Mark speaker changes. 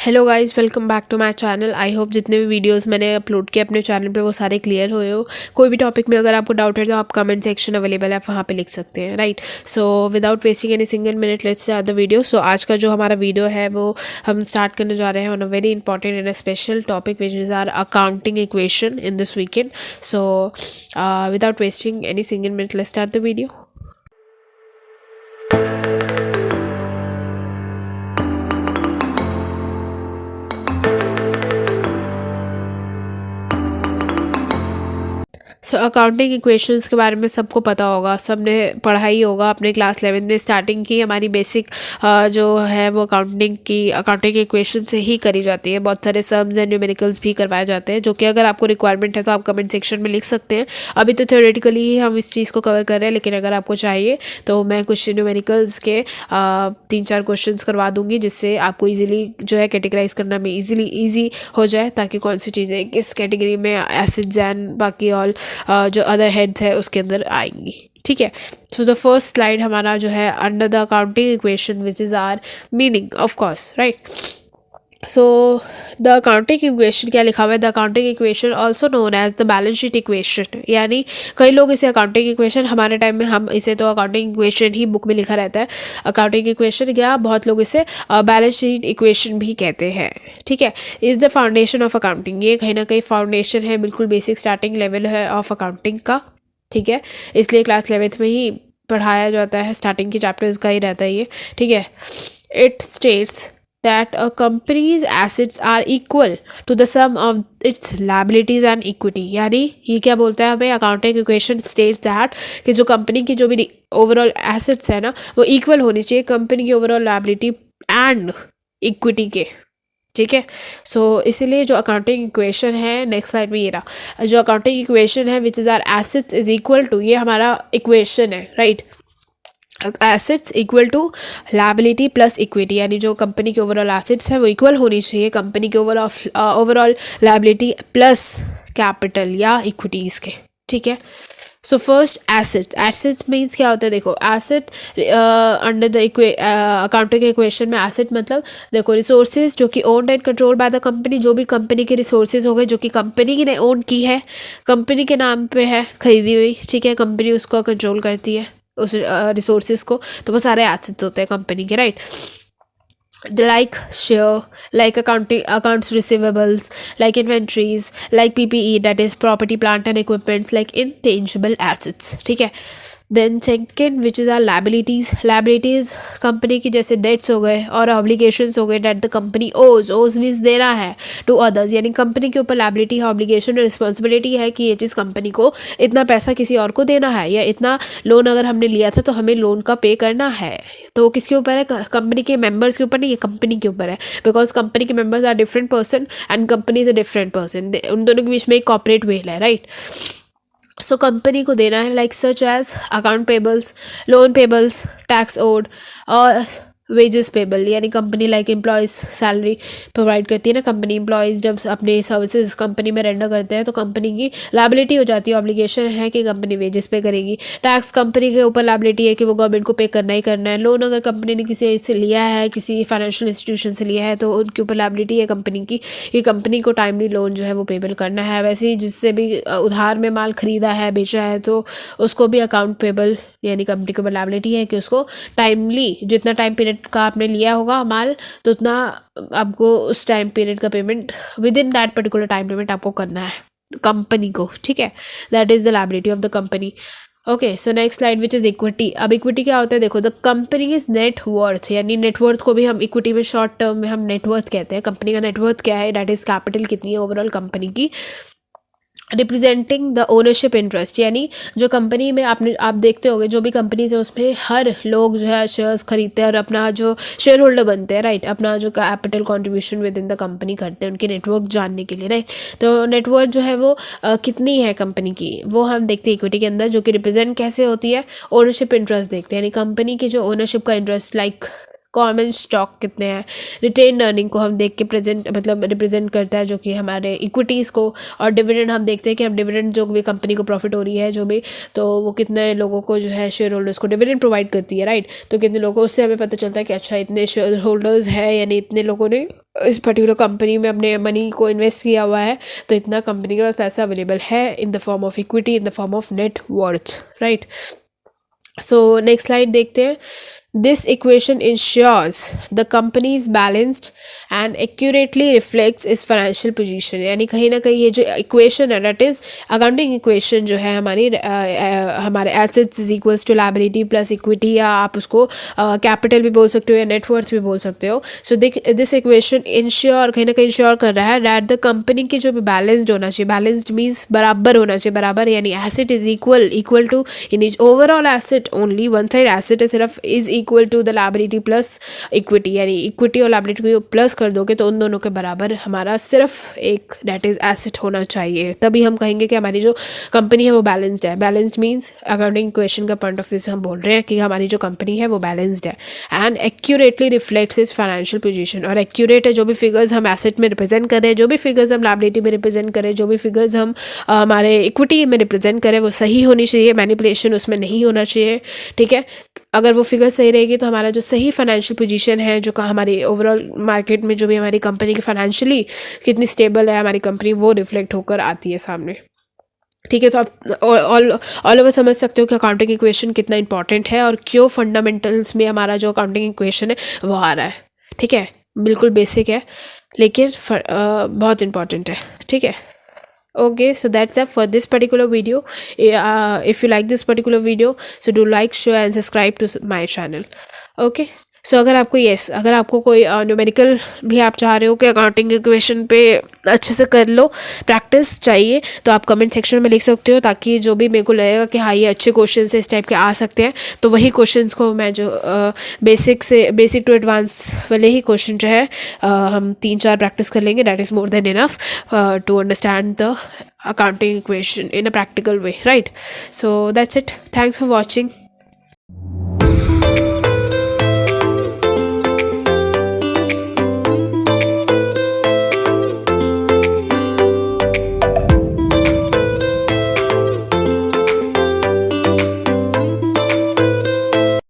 Speaker 1: Hello guys, welcome back to my channel. I hope जितने भी videos मैंने upload किए अपने चैनल पे वो सारे क्लियर हुए हो। कोई भी टॉपिक में अगर आपको डाउट है तो आप कमेंट सेक्शन अवेलेबल है, आप वहाँ पे लिख सकते हैं, right. So without wasting any single minute let's start the video. So आज का जो हमारा वीडियो है वो हम स्टार्ट करने जा रहे हैं on a very important and a special topic which is our accounting equation in this weekend. So without wasting any single minute let's start the video. So accounting equations के बारे में सबको पता होगा, सबने पढ़ा ही होगा अपने क्लास 11 में। स्टार्टिंग की हमारी बेसिक जो है वो अकाउंटिंग इक्वेशन से ही करी जाती है। बहुत सारे सम्स एंड न्यूमेरिकल्स भी करवाए जाते हैं, जो कि अगर आपको रिक्वायरमेंट है तो आप कमेंट सेक्शन में लिख सकते हैं। अभी तो थ्योरेटिकली ही हम इस चीज़ को कवर कर रहे हैं, लेकिन अगर आपको चाहिए तो मैं कुछ न्यूमेरिकल्स के 3-4 क्वेश्चन करवा दूंगी, जिससे आपको ईजिली जो है कैटेगराइज करना में ईजी हो जाए, ताकि कौन सी चीज़ें किस कैटेगरी में एसिड्स एंड बाकी ऑल जो अदर हेड्स है उसके अंदर आएंगी। ठीक है। सो द फर्स्ट स्लाइड हमारा जो है under the accounting equation which is our meaning of course, right. So the accounting equation क्या लिखा हुआ है? The accounting equation also known as the balance sheet equation, यानी कई लोग इसे अकाउंटिंग इक्वेशन, हमारे टाइम में हम इसे तो अकाउंटिंग इक्वेशन ही बुक में लिखा रहता है अकाउंटिंग इक्वेशन, या बहुत लोग इसे बैलेंस शीट इक्वेशन भी कहते हैं। ठीक है। Is the foundation of accounting, ये कहीं ना कहीं फाउंडेशन है, बिल्कुल बेसिक स्टार्टिंग लेवल है ऑफ अकाउंटिंग का। ठीक है। इसलिए क्लास 11th में ही पढ़ाया जाता है, स्टार्टिंग के चैप्टर्स का ही रहता है ये। ठीक है। It states that a company's assets are equal to the sum of its liabilities and equity, यानी ये क्या बोलता है हमें? अकाउंटिंग इक्वेशन स्टेट्स दैट कि जो कंपनी की जो भी ओवरऑल एसेट्स है ना वो इक्वल होनी चाहिए कंपनी की ओवरऑल लायबिलिटी एंड इक्विटी के। ठीक है। सो इसीलिए जो अकाउंटिंग इक्वेशन है, नेक्स्ट स्लाइड में ये रहा, जो अकाउंटिंग इक्वेशन है which is our assets is equal to, ये हमारा इक्वेशन है, right. Assets equal to liability plus equity, यानी जो कंपनी के ओवरऑल एसेट्स है वो इक्वल होनी चाहिए कंपनी के ओवरऑल लायबिलिटी प्लस कैपिटल या इक्विटीज़ के। ठीक है। सो फर्स्ट एसेट मीन्स क्या होता है? देखो, asset under the accounting equation में एसेट मतलब देखो रिसोर्सेज जो कि owned and control by the company, जो भी कंपनी के रिसोर्सेज हो गए जो कि कंपनी ने ओन की है, कंपनी के नाम पे है, खरीदी हुई। ठीक है। कंपनी उसको कंट्रोल करती है उस रिसोर्सेज को, तो वो सारे एसेट्स होते हैं कंपनी के, right. like share, like accounts receivables, like inventories, like PPE, that is property plant and equipments, like intangible assets। ठीक है। Then second which is our liabilities company की, जैसे डेट्स हो गए और ऑब्लिगेशंस हो गए debt the company owes means देना है टू अदर्स, यानी कंपनी के ऊपर लायबिलिटी है, ऑब्लिगेशन और रिस्पॉन्सिबिलिटी है कि ये चीज़ कंपनी को इतना पैसा किसी और को देना है, या इतना लोन अगर हमने लिया था तो हमें लोन का पे करना है। तो किसके ऊपर है? कंपनी के मेंबर्स के ऊपर नहीं, ये कंपनी के ऊपर है, बिकॉज कंपनी के members are different person and company is a different person, उन दोनों के बीच में एक कॉर्पोरेट वेल है, राइट। सो कंपनी को देना है like such as account payables, loan payables, tax owed और वेजेस पेबल, यानी company like employees salary provide करती है ना, कंपनी एम्प्लॉयज़ जब अपने सर्विसेज कंपनी में रेंडर करते हैं तो कंपनी की लायबिलिटी हो जाती है, ऑब्लिगेशन है कि कंपनी वेजेस पे करेगी। टैक्स कंपनी के ऊपर लायबिलिटी है कि वो गवर्नमेंट को पे करना ही करना है। लोन अगर कंपनी ने किसी से लिया है, किसी फाइनेंशियल इंस्टीट्यूशन से लिया है, तो उनके ऊपर लायबिलिटी है कंपनी की कि कंपनी को टाइमली लोन जो है वो पेबल करना है। वैसे ही जिससे भी उधार में माल खरीदा है, बेचा है, तो उसको भी अकाउंट पेबल यानी कंपनी के ऊपर लायबिलिटी है कि उसको टाइमली, जितना टाइम पीरियड का आपने लिया होगा माल, तो उतना आपको उस टाइम पीरियड का payment with in that particular time payment आपको करना है कंपनी को। ठीक है। That is the liability of the company. Okay. So next slide which is equity. अब इक्विटी क्या होता है? देखो, the company is net worth, यानी नेटवर्थ को भी हम इक्विटी में शॉर्ट टर्म में हम नेटवर्थ कहते हैं। कंपनी का नेटवर्थ क्या है? दैट इज कैपिटल कितनी है ओवरऑल कंपनी की, रिप्रेजेंटिंग द ओनरशिप इंटरेस्ट, यानी जो कंपनी में आप देखते होंगे जो भी कंपनीज है उसमें हर लोग जो है शेयर्स खरीदते हैं और अपना जो शेयर होल्डर बनते हैं, राइट, अपना जो capital contribution with in the company करते हैं उनके नेटवर्क जानने के लिए, राइट। तो नेटवर्क जो है वो कितनी है कंपनी की, वो हम देखते हैं इक्विटी के अंदर, जो कि रिप्रेजेंट कैसे होती है? ओनरशिप इंटरेस्ट देखते हैं, यानी कंपनी की जो ओनरशिप का इंटरेस्ट, लाइक कॉमन स्टॉक कितने हैं, रिटेन अर्निंग को हम देख के प्रेजेंट मतलब रिप्रेजेंट करता है जो कि हमारे इक्विटीज़ को, और डिविडेंड हम देखते हैं कि हम डिविडेंड जो भी कंपनी को प्रॉफिट हो रही है जो भी, तो वो कितने लोगों को जो है शेयर होल्डर्स को डिविडेंड प्रोवाइड करती है, राइट। तो कितने लोगों, उससे हमें पता चलता है कि अच्छा इतने शेयर होल्डर्स है, यानी इतने लोगों ने इस पर्टिकुलर कंपनी में अपने मनी को इन्वेस्ट किया हुआ है, तो इतना कंपनी के पास पैसा अवेलेबल है in the form of equity, in the form of net worth, right. So next slide देखते हैं। This equation ensures the company is balanced and accurately reflects its financial position। यानी कहीं ना कहीं ये जो इक्वेशन है, that is अकाउंटिंग इक्वेशन जो है हमारी हमारे assets is equals to liability plus equity, या आप उसको कैपिटल भी बोल सकते हो या नेटवर्थ भी बोल सकते हो। सो दिस इक्वेशन इंश्योर कहीं ना कहीं इंश्योर कर रहा है दैट द कंपनी की जो भी बैलेंस्ड होना चाहिए, बैलेंस्ड मीन्स बराबर होना चाहिए, बराबर यानी asset is equal to in overall asset, only one side asset है सिर्फ, is equal to the liability plus equity, यानी इक्विटी और लायबिलिटी को प्लस कर दोगे तो उन दोनों के बराबर हमारा सिर्फ एक दैट इज एसेट होना चाहिए, तभी हम कहेंगे कि हमारी जो कंपनी है वो बैलेंस्ड है। बैलेंस्ड मीन्स अकॉर्डिंग क्वेश्चन का पॉइंट ऑफ व्यू से हम बोल रहे हैं कि हमारी जो कंपनी है वो बैलेंस्ड है and accurately reflects is financial position. और एक्यूरेट है, जो भी फिगर्स हम एसेट में रिप्रेजेंट करें, जो भी फिगर्स हम लायबिलिटी में रिप्रेजेंट करें, जो भी फिगर्स हम हमारे इक्विटी में रिप्रेजेंट करें, वो सही होनी चाहिए, मैनिपुलेशन उसमें नहीं होना चाहिए, ठीक है। अगर वो फिगर सही रहेगी तो हमारा जो सही फाइनेंशियल पोजीशन है, जो हमारी ओवरऑल मार्केट में जो भी हमारी कंपनी की फाइनेंशियली कितनी स्टेबल है हमारी कंपनी, वो रिफ्लेक्ट होकर आती है सामने, ठीक है। तो आप ऑल ओवर समझ सकते हो कि अकाउंटिंग इक्वेशन कितना इंपॉर्टेंट है और क्यों फंडामेंटल्स में हमारा जो अकाउंटिंग इक्वेशन है वो आ रहा है, ठीक है। बिल्कुल बेसिक है लेकिन बहुत इंपॉर्टेंट है, ठीक है। Okay, so that's it for this particular video. If you like this particular video, so do like, share and subscribe to my channel. Okay, सो अगर आपको कोई न्यूमेरिकल भी आप चाह रहे हो कि अकाउंटिंग इक्वेशन पे अच्छे से कर लो, प्रैक्टिस चाहिए, तो आप कमेंट सेक्शन में लिख सकते हो, ताकि जो भी मेरे को लगेगा कि हाँ ये अच्छे क्वेश्चन इस टाइप के आ सकते हैं, तो वही क्वेश्चंस को मैं जो बेसिक टू एडवांस वाले ही क्वेश्चन जो है हम 3-4 प्रैक्टिस कर लेंगे, that is more than enough to understand the accounting equation in a practical way, right? So that's it. Thanks for watching.